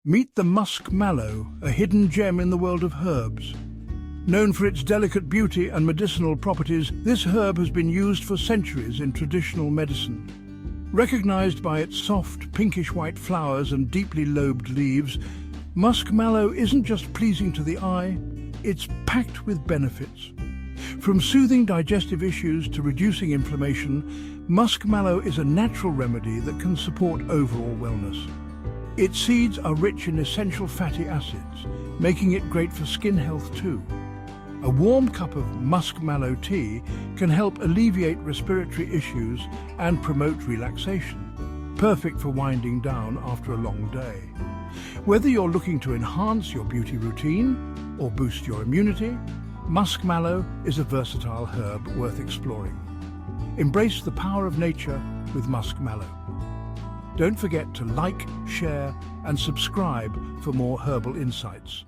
Meet the Musk Mallow, a hidden gem in the world of herbs. Known for its delicate beauty and medicinal properties, this herb has been used for centuries in traditional medicine. Recognized by its soft, pinkish-white flowers and deeply lobed leaves, Musk Mallow isn't just pleasing to the eye, it's packed with benefits. From soothing digestive issues to reducing inflammation, Musk Mallow is a natural remedy that can support overall wellness. Its seeds are rich in essential fatty acids, making it great for skin health too. A warm cup of Musk Mallow tea can help alleviate respiratory issues and promote relaxation, perfect for winding down after a long day. Whether you're looking to enhance your beauty routine or boost your immunity, Musk Mallow is a versatile herb worth exploring. Embrace the power of nature with Musk Mallow. Don't forget to like, share, and subscribe for more herbal insights.